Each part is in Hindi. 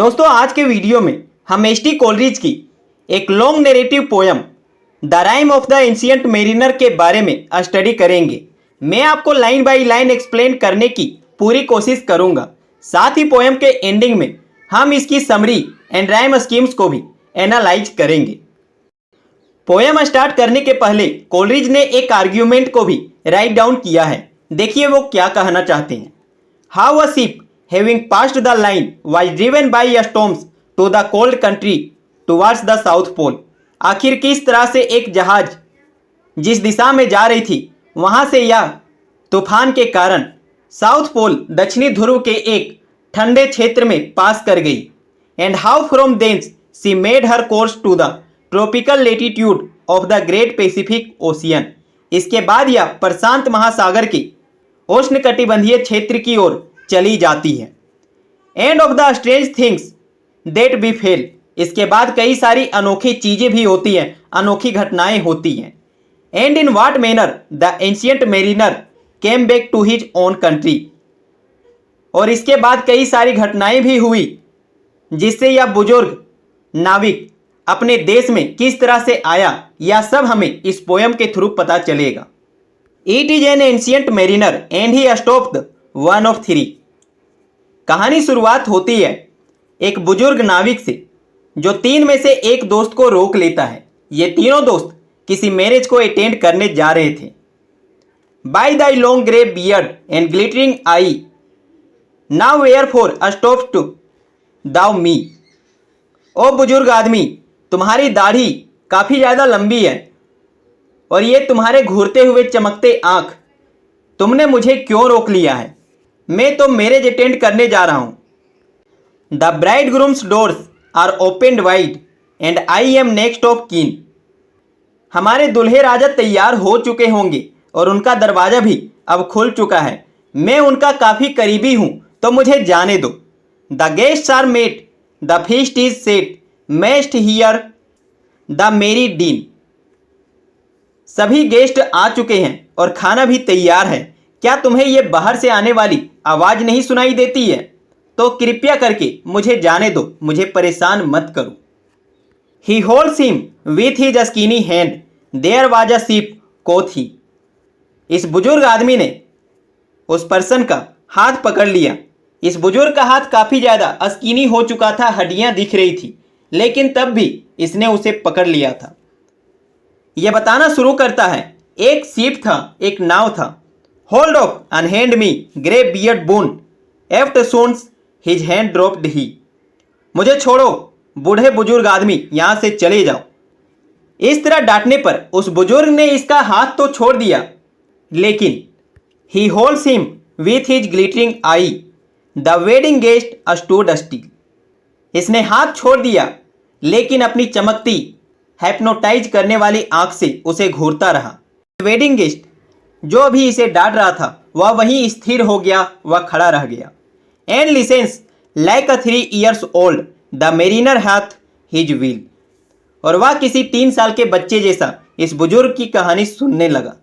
दोस्तों आज के वीडियो में हम एच.टी. कोलरिज की एक long narrative poem the rhyme of the ancient mariner के बारे में स्टडी करेंगे। मैं आपको लाइन बाय लाइन एक्सप्लेन करने की पूरी कोशिश करूंगा। साथ ही पोयम के एंडिंग में हम इसकी समरी एंड राइम स्कीम्स को भी एनालाइज करेंगे। पोयम स्टार्ट करने के पहले कोलरिज ने एक आर्ग्यूमेंट को भी राइट डाउन किया है। देखिए वो क्या कहना चाहते हैं। How a ship having passed the line was driven by storms to the cold country towards the south pole। आखिर किस तरह से एक जहाज जिस दिशा में जा रही थी वहां से यह तूफान के कारण साउथ पोल दक्षिणी ध्रुव के एक ठंडे क्षेत्र में पास कर गई। And how from thence she made her course to the tropical latitude of the great Pacific Ocean. इसके बाद यह प्रशांत महासागर के उष्णकटिबंधीय क्षेत्र की ओर चली जाती है। And of the strange things that befell. इसके बाद कई सारी अनोखी चीजें भी होती हैं, अनोखी घटनाएं होती हैं। And in what manner the ancient mariner came back to his own country. और इसके बाद कई सारी घटनाएं भी हुई जिससे यह बुजुर्ग नाविक अपने देश में किस तरह से आया, यह सब हमें इस पोयम के थ्रू पता चलेगा। It is an ancient mariner and he stopped one of three. कहानी शुरुआत होती है एक बुजुर्ग नाविक से जो तीन में से एक दोस्त को रोक लेता है। ये तीनों दोस्त किसी मैरिज को अटेंड करने जा रहे थे। By thy long grey beard and glittering eye now wherefore stopp'st thou me. ओ बुजुर्ग आदमी, तुम्हारी दाढ़ी काफ़ी ज़्यादा लंबी है और ये तुम्हारे घूरते हुए चमकते आँख, तुमने मुझे क्यों रोक लिया है? मैं तो मैरिज अटेंड करने जा रहा हूं। The bridegroom's doors are opened wide and I am next of kin. हमारे दूल्हे राजा तैयार हो चुके होंगे और उनका दरवाजा भी अब खुल चुका है। मैं उनका काफ़ी करीबी हूं, तो मुझे जाने दो। The guests are met the feast is set may'st hear the merry din. सभी गेस्ट आ चुके हैं और खाना भी तैयार है। क्या तुम्हें यह बाहर से आने वाली आवाज नहीं सुनाई देती है? तो कृपया करके मुझे जाने दो, मुझे परेशान मत करो। He holds him with his skinny hand there was a ship quoth he. इस बुजुर्ग आदमी ने उस पर्सन का हाथ पकड़ लिया। इस बुजुर्ग का हाथ काफी ज्यादा स्किनी हो चुका था, हड्डियां दिख रही थी, लेकिन तब भी इसने उसे पकड़ लिया था। यह बताना शुरू करता है एक शिप था, एक नाव था। Hold off unhand me grey beard loon eftsoons his hand dropped he. मुझे छोड़ो बूढ़े बुजुर्ग आदमी, यहां से चले जाओ। इस तरह डांटने पर उस बुजुर्ग ने इसका हाथ तो छोड़ दिया, लेकिन ही holds him with his glittering I the wedding guest stood still. इसने हाथ छोड़ दिया, लेकिन अपनी चमकती हैप्नोटाइज करने वाली आंख से उसे घूरता रहा। वेडिंग गेस्ट जो अभी इसे डांट रहा था वह वहीं स्थिर हो गया, वह खड़ा रह गया। And licence like a 3 years old the mariner hath his will. और वह किसी 3 साल के बच्चे जैसा इस बुजुर्ग की कहानी सुनने लगा।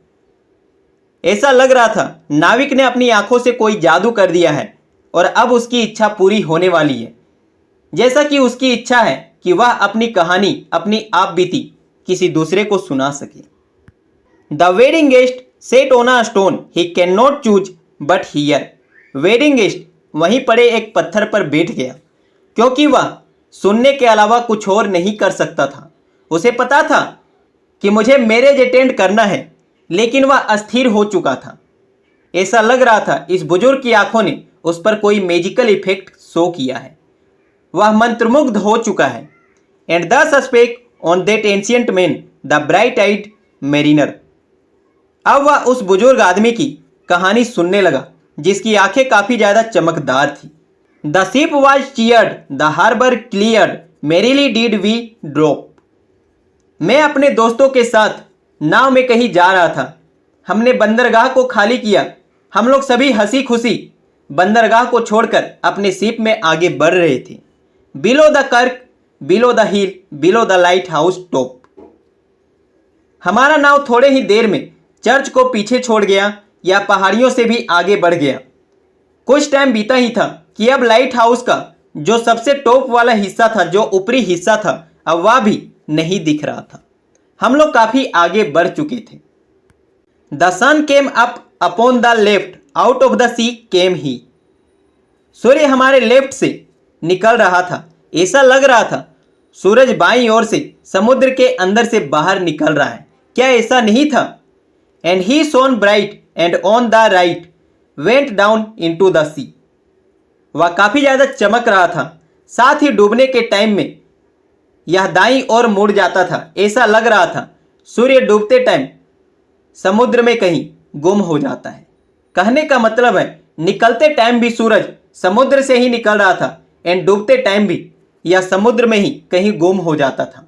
ऐसा लग रहा था नाविक ने अपनी आंखों से कोई जादू कर दिया है और अब उसकी इच्छा पूरी होने वाली है। जैसा कि उसकी इच्छा है कि वह अपनी कहानी, अपनी आप बीती किसी दूसरे को सुना सके। The wedding guest set on a stone he can not choose but here. Wedding guest वहीं पड़े एक पत्थर पर बैठ गया, क्योंकि वह सुनने के अलावा कुछ और नहीं कर सकता था। उसे पता था कि मुझे मैरिज अटेंड करना है, लेकिन वह अस्थिर हो चुका था। ऐसा लग रहा था इस बुजुर्ग की आंखों ने उस पर कोई मैजिकल इफेक्ट शो किया है। वह मंत्रमुग्ध हो चुका है। And thus spake on that ancient man the bright eyed mariner. अब वह उस बुजुर्ग आदमी की कहानी सुनने लगा जिसकी आंखें काफी ज्यादा चमकदार थी। The ship was cheered the harbour cleared merrily did we drop. मैं अपने दोस्तों के साथ नाव में कहीं जा रहा था। हमने बंदरगाह को खाली किया। हम लोग सभी हंसी खुशी बंदरगाह को छोड़कर अपने शिप में आगे बढ़ रहे थे। बिलो द कर्क below the hill below the light house top. हमारा नाव थोड़े ही देर में चर्च को पीछे छोड़ गया या पहाड़ियों से भी आगे बढ़ गया। कुछ टाइम बीता ही था कि अब लाइट हाउस का जो सबसे टॉप वाला हिस्सा था, जो ऊपरी हिस्सा था, अब वह भी नहीं दिख रहा था। हम लोग काफी आगे बढ़ चुके थे। The sun came up upon the left, out of the sea came he. सूर्य हमारे लेफ्ट से निकल रहा था। ऐसा लग रहा था सूरज बाईं ओर से समुद्र के अंदर से बाहर निकल रहा है। क्या ऐसा नहीं था? And he shone bright and on the right went down into the sea. वह काफी ज्यादा चमक रहा था, साथ ही डूबने के टाइम में यह दाईं ओर मुड़ जाता था। ऐसा लग रहा था सूर्य डूबते टाइम समुद्र में कहीं गुम हो जाता है। कहने का मतलब है निकलते टाइम भी सूरज समुद्र से ही निकल रहा था एंड डूबते टाइम भी यह समुद्र में ही कहीं गुम हो जाता था।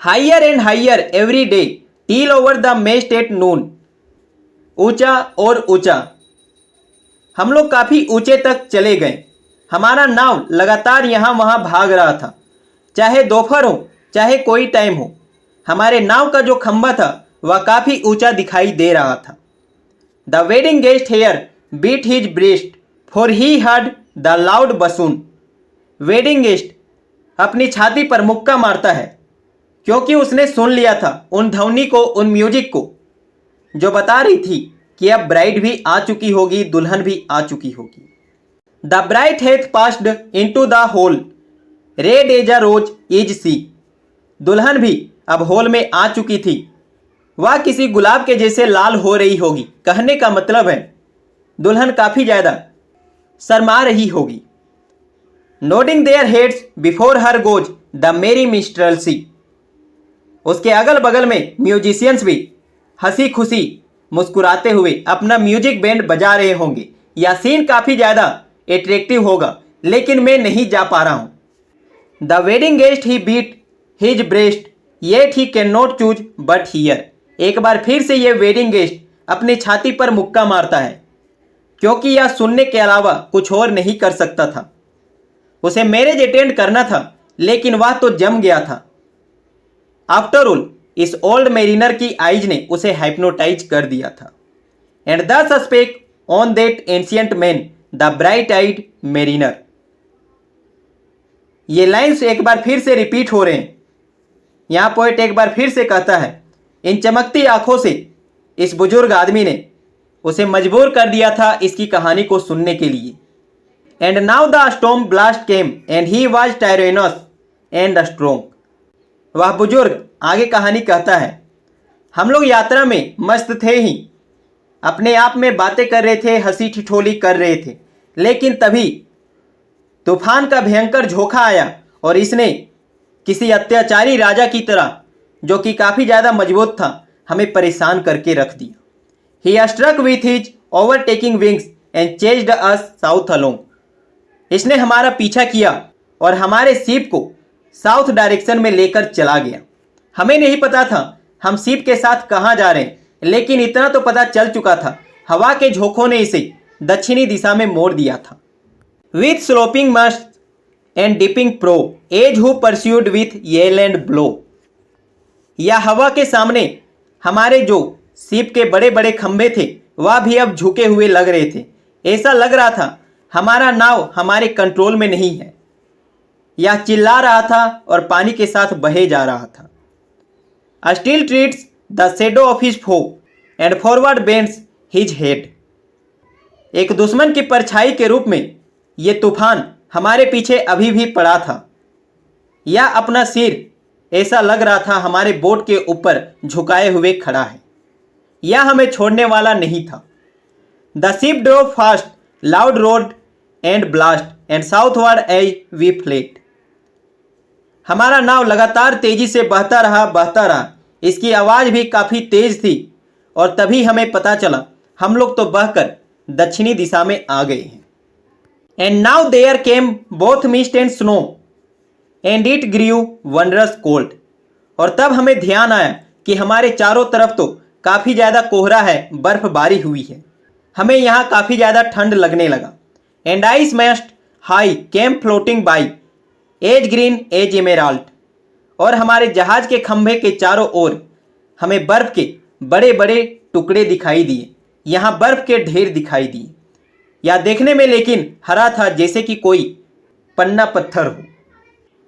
Higher and higher every day till over the mast at noon. ऊंचा और ऊंचा, हम लोग काफी ऊंचे तक चले गए। हमारा नाव लगातार यहां वहां भाग रहा था, चाहे दोपहर हो चाहे कोई टाइम हो। हमारे नाव का जो खंभा था वह काफी ऊंचा दिखाई दे रहा था। The wedding guest here beat his breast for he heard the loud bassoon. Wedding guest अपनी छाती पर मुक्का मारता है क्योंकि उसने सुन लिया था उन ध्वनि को, उन म्यूजिक को, जो बता रही थी कि अब ब्राइड भी आ चुकी होगी, दुल्हन भी आ चुकी होगी। The bride hath passed into the hall, red as a rose is she. दुल्हन भी अब होल में आ चुकी थी, वह किसी गुलाब के जैसे लाल हो रही होगी। कहने का मतलब है दुल्हन काफी ज्यादा शर्मा रही होगी। Nodding their heads before her goes the मेरी मिस्ट्रल्सी। उसके अगल बगल में म्यूजिशियंस भी हंसी खुशी मुस्कुराते हुए अपना म्यूजिक बैंड बजा रहे होंगे। यह सीन काफी ज्यादा एट्रैक्टिव होगा, लेकिन मैं नहीं जा पा रहा हूं। The wedding guest he beat his breast yet he can not choose but hear. एक बार फिर से यह वेडिंग गेस्ट अपनी छाती पर मुक्का मारता है क्योंकि यह सुनने के अलावा कुछ और नहीं कर सकता था। उसे मैरिज अटेंड करना था, लेकिन वह तो जम गया था। आफ्टर ऑल इस ओल्ड मेरिनर की आइज ने उसे हाइप्नोटाइज कर दिया था। And thus spake on that ancient man the bright eyed mariner. ये लाइन्स एक बार फिर से रिपीट हो रहे हैं। यहां पोएट एक बार फिर से कहता है, इन चमकती आंखों से इस बुजुर्ग आदमी ने उसे मजबूर कर दिया था इसकी कहानी को सुनने के लिए। And now the storm blast came and he was tyrannous and strong. वह बुजुर्ग आगे कहानी कहता है, हम लोग यात्रा में मस्त थे ही, अपने आप में बातें कर रहे थे, हंसी ठिठोली कर रहे थे, लेकिन तभी तूफान का भयंकर झोंका आया और इसने किसी अत्याचारी राजा की तरह, जो कि काफ़ी ज़्यादा मजबूत था, हमें परेशान करके रख दिया। He struck with his overtaking wings and chased us south along. इसने हमारा पीछा किया और हमारे शिप को साउथ डायरेक्शन में लेकर चला गया। हमें नहीं पता था हम शिप के साथ कहाँ जा रहे हैं, लेकिन इतना तो पता चल चुका था, हवा के झोंकों ने इसे दक्षिणी दिशा में मोड़ दिया था। With sloping masts and dipping prow, edge who pursued with yell and blow. या हवा के सामने हमारे जो शिप के बड़े बड़े खंभे थे वह भी अब झुके हुए लग रहे थे। ऐसा लग रहा था हमारा नाव हमारे कंट्रोल में नहीं है। यह चिल्ला रहा था और पानी के साथ बहे जा रहा था। Still treads the shadow of his foe and forward bends his head. एक दुश्मन की परछाई के रूप में ये तूफान हमारे पीछे अभी भी पड़ा था। यह अपना सिर ऐसा लग रहा था हमारे बोट के ऊपर झुकाए हुए खड़ा है। यह हमें छोड़ने वाला नहीं था। The ship drove fast, loud roared the blast and southward as we fled. हमारा नाव लगातार तेजी से बहता रहा। इसकी आवाज़ भी काफ़ी तेज थी और तभी हमें पता चला हम लोग तो बहकर दक्षिणी दिशा में आ गए हैं। And now there came both mist and snow and it grew wondrous cold. और तब हमें ध्यान आया कि हमारे चारों तरफ तो काफ़ी ज़्यादा कोहरा है, बर्फबारी हुई है, हमें यहाँ काफ़ी ज़्यादा ठंड लगने लगा। And ice mast high came floating by as green as emerald. और हमारे जहाज के खंभे के चारों ओर हमें बर्फ के बड़े बड़े टुकड़े दिखाई दिए। यहाँ बर्फ के ढेर दिखाई दिए। यह देखने में लेकिन हरा था, जैसे कि कोई पन्ना पत्थर हो।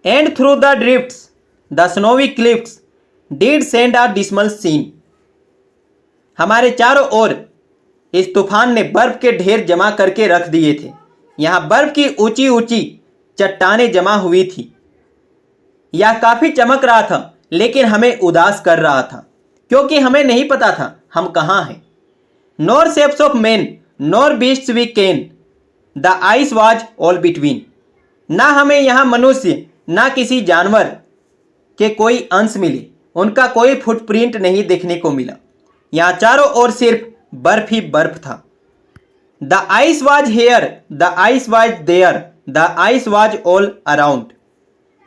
And through the drifts the snowy clifts did send a dismal sheen. हमारे चारों ओर इस तूफान ने बर्फ के ढेर जमा करके रख दिए थे। यहाँ बर्फ की ऊंची ऊंची चट्टानें जमा हुई थी। यह काफी चमक रहा था लेकिन हमें उदास कर रहा था क्योंकि हमें नहीं पता था हम कहाँ हैं। Nor shapes of man nor beasts we ken the ice was all between. ना हमें यहाँ मनुष्य ना किसी जानवर के कोई अंश मिले, उनका कोई फुटप्रिंट नहीं देखने को मिला। यहाँ चारों ओर सिर्फ बर्फ ही बर्फ था। The ice was here the ice was there the ice was all around.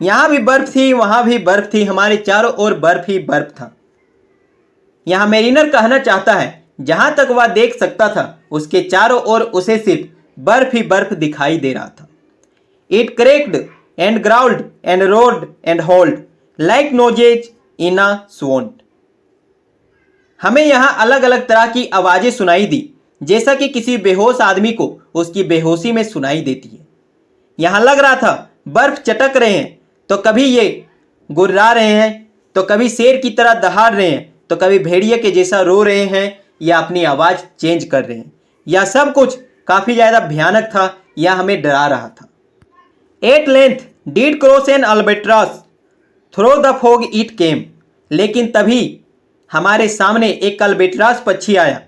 यहाँ भी बर्फ थी, वहाँ भी बर्फ थी, हमारे चारों ओर बर्फ ही बर्फ था। यहाँ मेरिनर कहना चाहता है जहाँ तक वह देख सकता था उसके चारों ओर उसे सिर्फ बर्फ ही बर्फ दिखाई दे रहा था। It cracked and growled and roared and howled like noises in a swound. हमें यहाँ अलग अलग तरह की आवाजें सुनाई दी जैसा कि किसी बेहोश आदमी को उसकी बेहोशी में सुनाई देती है। यहाँ लग रहा था बर्फ चटक रहे हैं तो कभी ये गुर्रा रहे हैं तो कभी शेर की तरह दहाड़ रहे हैं तो कभी भेड़िए के जैसा रो रहे हैं या अपनी आवाज़ चेंज कर रहे हैं। यह सब कुछ काफ़ी ज़्यादा भयानक था, यह हमें डरा रहा था। At length did cross an albatross through the fog it came. लेकिन तभी हमारे सामने एक अल्बेट्रॉस पक्षी आया,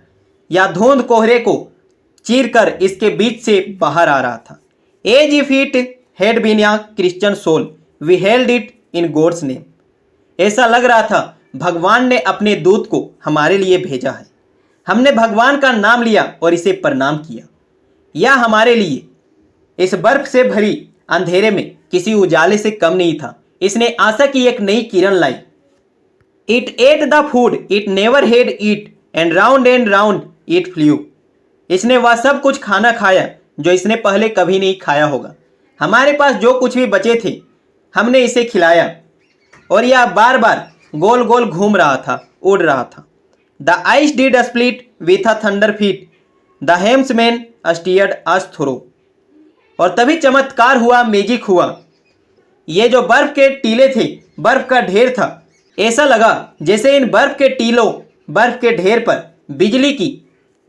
या धुंध कोहरे को चीरकर इसके बीच से बाहर आ रहा था। As if it had been a Christian soul we hailed it in God's name. ऐसा लग रहा था भगवान ने अपने दूत को हमारे लिए भेजा है। हमने भगवान का नाम लिया और इसे प्रणाम किया। यह हमारे लिए इस बर्फ से भरी अंधेरे में किसी उजाले से कम नहीं था। इसने आशा की एक नई किरण लाई। It ate the food it never had eat and round it flew. इसने वह सब कुछ खाना खाया जो इसने पहले कभी नहीं खाया होगा। हमारे पास जो कुछ भी बचे थे हमने इसे खिलाया और यह बार बार गोल गोल घूम रहा था, उड़ रहा था। The ice did split with a thunder fit the helmsman steered us through. और तभी चमत्कार हुआ, मैजिक हुआ। ये जो बर्फ के टीले थे, बर्फ का ढेर था, ऐसा लगा जैसे इन बर्फ के टीलों, बर्फ के ढेर पर बिजली की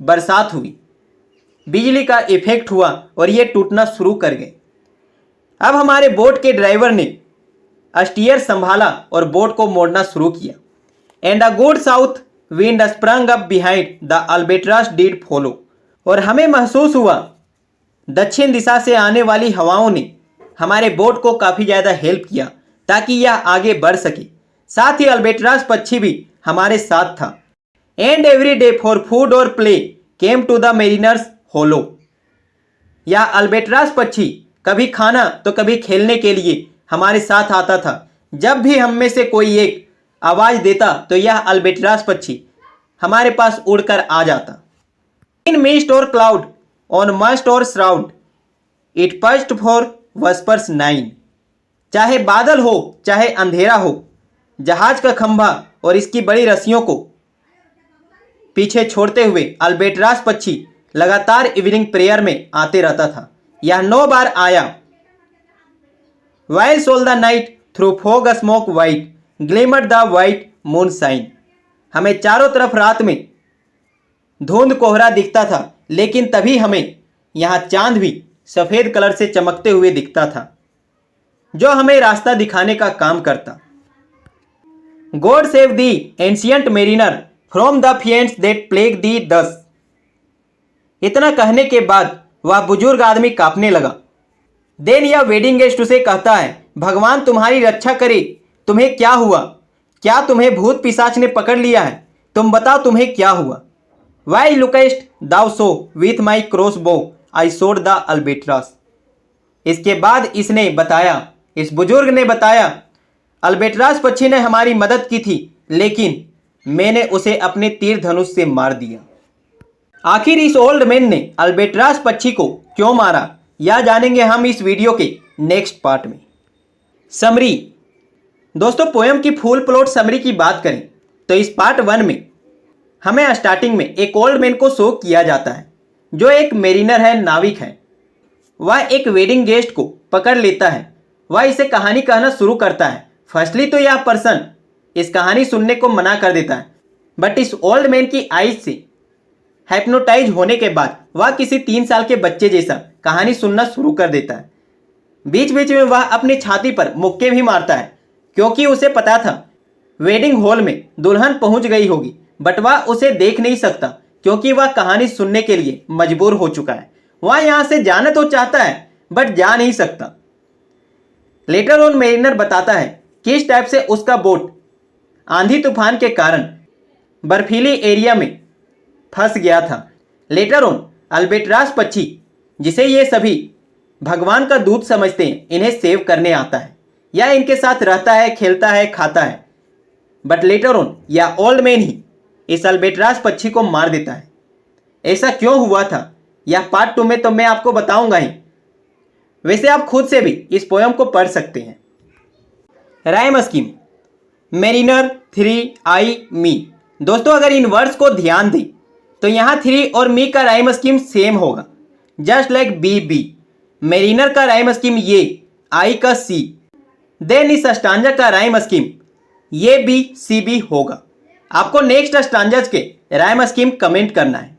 बरसात हुई, बिजली का इफेक्ट हुआ और ये टूटना शुरू कर गए। अब हमारे बोट के ड्राइवर ने स्टीयर संभाला और बोट को मोड़ना शुरू किया। And a good south wind sprung up behind the albatross did follow. और हमें महसूस हुआ दक्षिण दिशा से आने वाली हवाओं ने हमारे बोट को काफ़ी ज़्यादा हेल्प किया ताकि यह आगे बढ़ सके। साथ ही अल्बेट्रॉस पक्षी भी हमारे साथ था। And every day for food or play came to the mariner's hollo. यह अल्बेट्रॉस पक्षी कभी खाना तो कभी खेलने के लिए हमारे साथ आता था। जब भी हम में से कोई एक आवाज़ देता तो यह अल्बेट्रॉस पक्षी हमारे पास उड़कर आ जाता। इन मिस्ट और क्लाउड ऑन मस्ट और श्राउड इट पर्स्ट फॉर वस्पर्स 9। चाहे बादल हो चाहे अंधेरा हो, जहाज का खंभा और इसकी बड़ी रस्सियों को पीछे छोड़ते हुए अल्बेट्रॉस पक्षी लगातार इवनिंग प्रेयर में आते रहता था। यह 9 बार आया। While all the night through fog smoke white glimmered the white moonshine. हमें चारों तरफ रात में धुंध कोहरा दिखता था, लेकिन तभी हमें यहाँ चांद भी सफ़ेद कलर से चमकते हुए दिखता था जो हमें रास्ता दिखाने का काम करता। God save thee ancient mariner from the fiends that plague thee thus. इतना कहने के बाद वह बुजुर्ग आदमी कांपने लगा। देन यह वेडिंग गेस्ट उसे कहता है, भगवान तुम्हारी रक्षा करे, तुम्हें क्या हुआ? क्या तुम्हें भूत पिशाच ने पकड़ लिया है? तुम बताओ तुम्हें क्या हुआ? Why lookest thou so with my crossbow I सोड द अल्बेट्रॉस। इसके बाद इसने बताया, इस बुजुर्ग ने बताया, अल्बेट्रॉस पक्षी ने हमारी मदद की थी लेकिन मैंने उसे अपने तीर धनुष से मार दिया। आखिर इस ओल्ड मैन ने अल्बेट्रॉस पक्षी को क्यों मारा, यह जानेंगे हम इस वीडियो के नेक्स्ट पार्ट में। समरी। दोस्तों, पोएम की फुल प्लॉट समरी की बात करें तो इस पार्ट 1 में हमें स्टार्टिंग में एक ओल्ड मैन को शो किया जाता है जो एक मेरिनर है, नाविक है। वह एक वेडिंग गेस्ट को पकड़ लेता है। वह इसे कहानी कहना शुरू करता है। फर्स्टली तो यह पर्सन इस कहानी सुनने को मना कर देता है, बट इस ओल्ड मैन की आईज से हाइप्नोटाइज होने के बाद वह किसी 3 साल के बच्चे जैसा कहानी सुनना शुरू कर देता है। बीच बीच में वह अपनी छाती पर मुक्के भी मारता है, क्योंकि उसे पता था वेडिंग हॉल में दुल्हन पहुंच गई होगी, बट वह उसे देख नहीं सकता क्योंकि वह कहानी सुनने के लिए मजबूर हो चुका है। वह यहां से जाना तो चाहता है बट जा नहीं सकता। लेटर ऑन मेरिनर बताता है किस टाइप से उसका बोट आंधी तूफान के कारण बर्फीली एरिया में फंस गया था। लेटर ऑन अल्बेट्रास पक्षी, जिसे ये सभी भगवान का दूत समझते हैं, इन्हें सेव करने आता है या इनके साथ रहता है, खेलता है, खाता है। बट लेटर ऑन या ओल्ड मैन ही इस अल्बेट्रास पक्षी को मार देता है। ऐसा क्यों हुआ था यह पार्ट 2 में तो मैं आपको बताऊंगा ही। वैसे आप खुद से भी इस पोयम को पढ़ सकते हैं। राइम स्कीम मेरिनर 3 आई मी। दोस्तों अगर इन वर्ड्स को ध्यान दें तो यहाँ 3 और मी का राइम स्कीम सेम होगा, just like B B. Mariner का राइम स्कीम ये, आई का सी। देन इस स्टांजा का राइम स्कीम ये बी सी बी होगा। आपको नेक्स्ट स्टांजाज के राइम स्कीम कमेंट करना है।